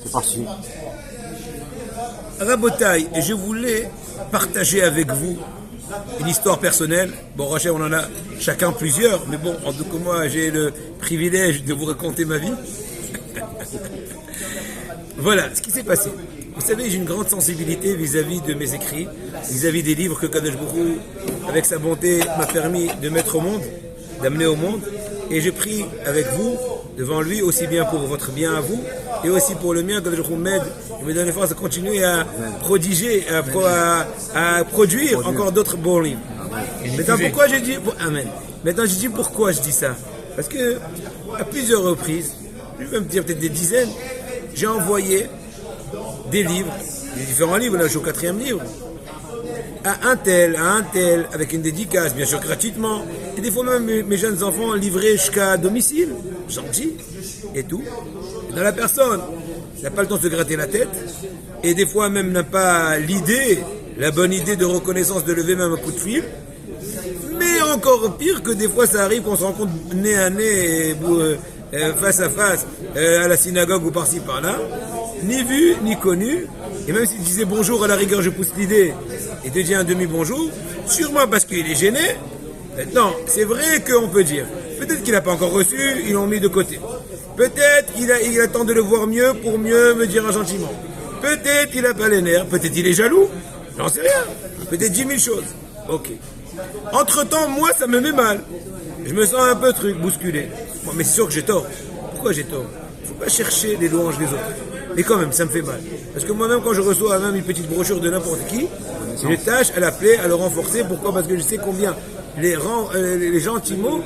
C'est parti. Rabotaï, je voulais partager avec vous une histoire personnelle. Bon, Rachel, on en a chacun plusieurs, mais bon, en tout cas, moi, j'ai le privilège de vous raconter ma vie. Voilà, ce qui s'est passé. Vous savez, j'ai une grande sensibilité vis-à-vis de mes écrits, vis-à-vis des livres que Kadosh Baruch Hu, avec sa bonté, m'a permis de mettre au monde, d'amener au monde. Et j'ai pris avec vous, devant lui, aussi bien pour votre bien à vous, et aussi pour le mien, Kadosh Baruch Hu m'aide, et me donne les forces de continuer à prodiger, à produire encore d'autres bons livres. Maintenant, pourquoi j'ai dit... Amen. Maintenant, j'ai dit pourquoi je dis ça. Parce que, à plusieurs reprises, je vais me dire peut-être des dizaines, j'ai envoyé des livres, des différents livres, là je suis au 4e livre, à un tel, avec une dédicace, bien sûr gratuitement, et des fois même mes jeunes enfants livrés jusqu'à domicile, gentil, et tout. Et dans la personne, n'a pas le temps de se gratter la tête, et des fois même n'a pas l'idée, la bonne idée de reconnaissance de lever même un coup de fil, mais encore pire que des fois ça arrive qu'on se rencontre nez à nez, face à face, à la synagogue ou par-ci par-là, ni vu, ni connu, et même s'il disait bonjour, à la rigueur je pousse l'idée, et te dit un demi-bonjour, sûrement parce qu'il est gêné. Maintenant, c'est vrai qu'on peut dire, peut-être qu'il n'a pas encore reçu, ils l'ont mis de côté. Peut-être qu'il attend de le voir mieux pour mieux me dire un gentiment. Peut-être qu'il n'a pas les nerfs, peut-être il est jaloux, j'en sais rien, peut-être 10 000 choses. Ok. Entre-temps, moi, ça me met mal. Je me sens un peu bousculé. Bon, mais c'est sûr que j'ai tort. Pourquoi j'ai tort? Il ne faut pas chercher les louanges des autres. Mais quand même, ça me fait mal. Parce que moi-même, quand je reçois même une petite brochure de n'importe qui, je tâche à l'appeler, à le renforcer. Pourquoi? Parce que je sais combien les gentils mots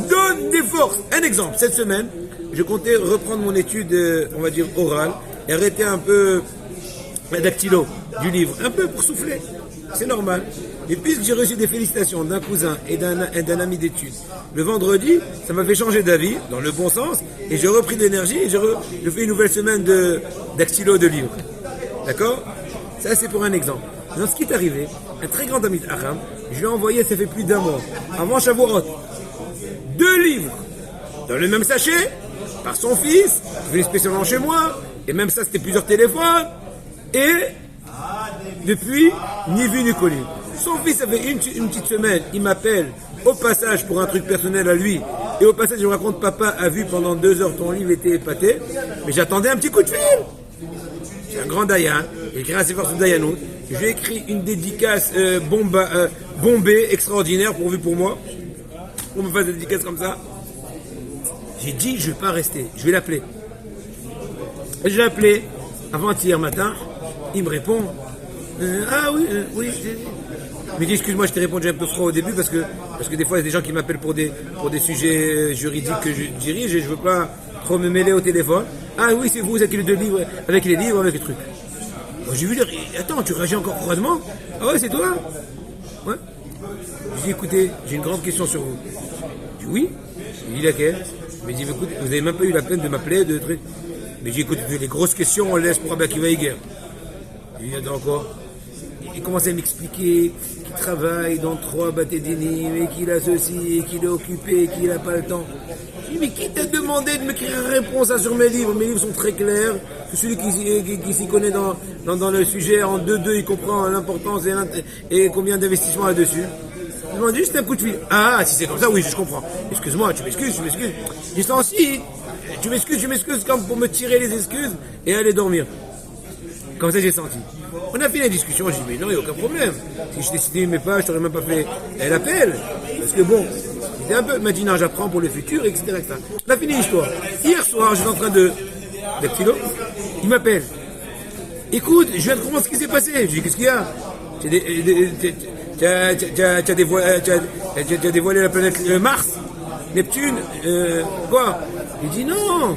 donnent des forces. Un exemple, cette semaine, je comptais reprendre mon étude, on va dire, orale, et arrêter un peu la dactylo du livre. Un peu pour souffler. C'est normal. Et puisque j'ai reçu des félicitations d'un cousin et d'un ami d'études, le vendredi, ça m'a fait changer d'avis, dans le bon sens, et j'ai repris de l'énergie, et je fais une nouvelle semaine d'actilo de livres. D'accord? Ça, c'est pour un exemple. Dans ce qui est arrivé, un très grand ami d'Aram, je lui ai envoyé, ça fait plus d'un mois, avant Shavuot, 2 livres, dans le même sachet, par son fils, venu spécialement chez moi, et même ça, c'était plusieurs téléphones, et depuis, ni vu ni connu. Son fils avait une petite semaine, il m'appelle au passage pour un truc personnel à lui, et au passage il me raconte, papa a vu pendant 2 heures ton livre était épaté, mais j'attendais un petit coup de fil. C'est un grand Dayan, il écrit assez fort sur Dayanout, je lui ai écrit une dédicace bombée, extraordinaire, pourvu pour moi, pour me faire des dédicaces comme ça. J'ai dit, je ne vais pas rester, je vais l'appeler. Et je l'ai appelé avant-hier matin, il me répond, ah oui, oui. Il me dit, excuse-moi, je t'ai répondu un peu froid au début parce que des fois, il y a des gens qui m'appellent pour des sujets juridiques que je dirige et je veux pas trop me mêler au téléphone. Ah oui, c'est vous avec les 2 livres, avec les trucs. Moi, j'ai vu dire, attends, tu réagis encore froidement? Ah ouais, c'est toi? Ouais. Je dis, écoutez, j'ai une grande question sur vous. Je dis, oui. Il dit, laquelle? Il me dit, écoute, vous n'avez même pas eu la peine de m'appeler, de trucs. Mais j'ai écoute, les grosses questions, on les laisse pour Abakiva Iger. Il dit, attends quoi? Il commençait à m'expliquer qu'il travaille dans 3 bâtés-dinim et qu'il a ceci, et qu'il est occupé, et qu'il n'a pas le temps. Je dis, mais qui t'a demandé de m'écrire une réponse sur mes livres? Mes livres sont très clairs. Celui qui s'y connaît dans le sujet, en 2-2, il comprend l'importance et combien d'investissements là-dessus. Je m'en dis juste un coup de fil. Ah, si c'est comme ça, oui, je comprends. Excuse-moi, tu m'excuses. J'ai senti, tu m'excuses comme pour me tirer les excuses et aller dormir. Comme ça, j'ai senti. On a fait la discussion, j'ai dit, mais non, il n'y a aucun problème. Si je décidais mes pages, je n'aurais même pas fait l'appel. Parce que bon, c'était un peu, il m'a dit, non, j'apprends pour le futur, etc. On a fini l'histoire. Hier soir, j'étais en train d'actilo. Il m'appelle. Écoute, je viens de comprendre ce qui s'est passé. Je dis, qu'est-ce qu'il y a? Tu as dévoilé la planète Mars, Neptune, quoi? Il dit, non.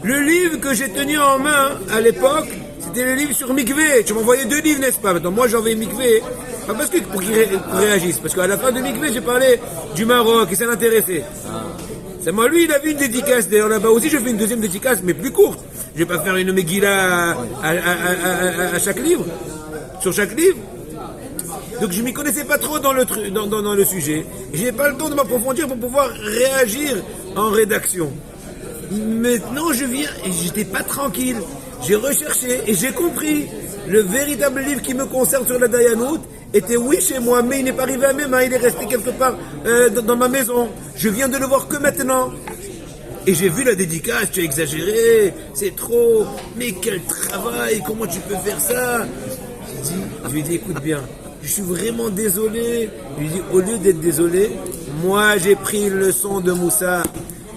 Le livre que j'ai tenu en main à l'époque, c'était le livre sur Mikvé. Tu m'envoyais 2 livres, n'est-ce pas? Maintenant, moi, j'ai envoyé Mikvé. Pas parce que pour qu'il réagisse. Parce qu'à la fin de Mikvé, j'ai parlé du Maroc et ça l'intéressait. C'est moi, lui, il a vu une dédicace. D'ailleurs, là-bas aussi, je fais une deuxième dédicace, mais plus courte. Je vais pas faire une Megillah à chaque livre. Sur chaque livre. Donc, je m'y connaissais pas trop dans le sujet. Je n'ai pas le temps de m'approfondir pour pouvoir réagir en rédaction. Maintenant, je viens et j'étais pas tranquille. J'ai recherché et j'ai compris. Le véritable livre qui me concerne sur la Dayanout était oui chez moi, mais il n'est pas arrivé à mes mains, il est resté quelque part dans ma maison. Je viens de le voir que maintenant. Et j'ai vu la dédicace, tu as exagéré, c'est trop, mais quel travail, comment tu peux faire ça? Je lui ai dit, écoute bien, je suis vraiment désolé. Je lui ai dit, au lieu d'être désolé, moi j'ai pris une leçon de Moussa.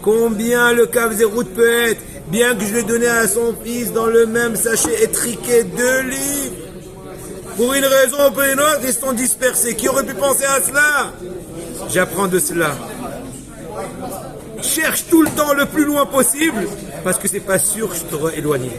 Combien le Kav Zérout peut être, bien que je l'ai donné à son fils dans le même sachet étriqué 2 livres. Pour une raison ou pour une autre, ils sont dispersés. Qui aurait pu penser à cela? J'apprends de cela. Cherche tout le temps le plus loin possible, parce que c'est pas sûr que je t'aurai éloigné.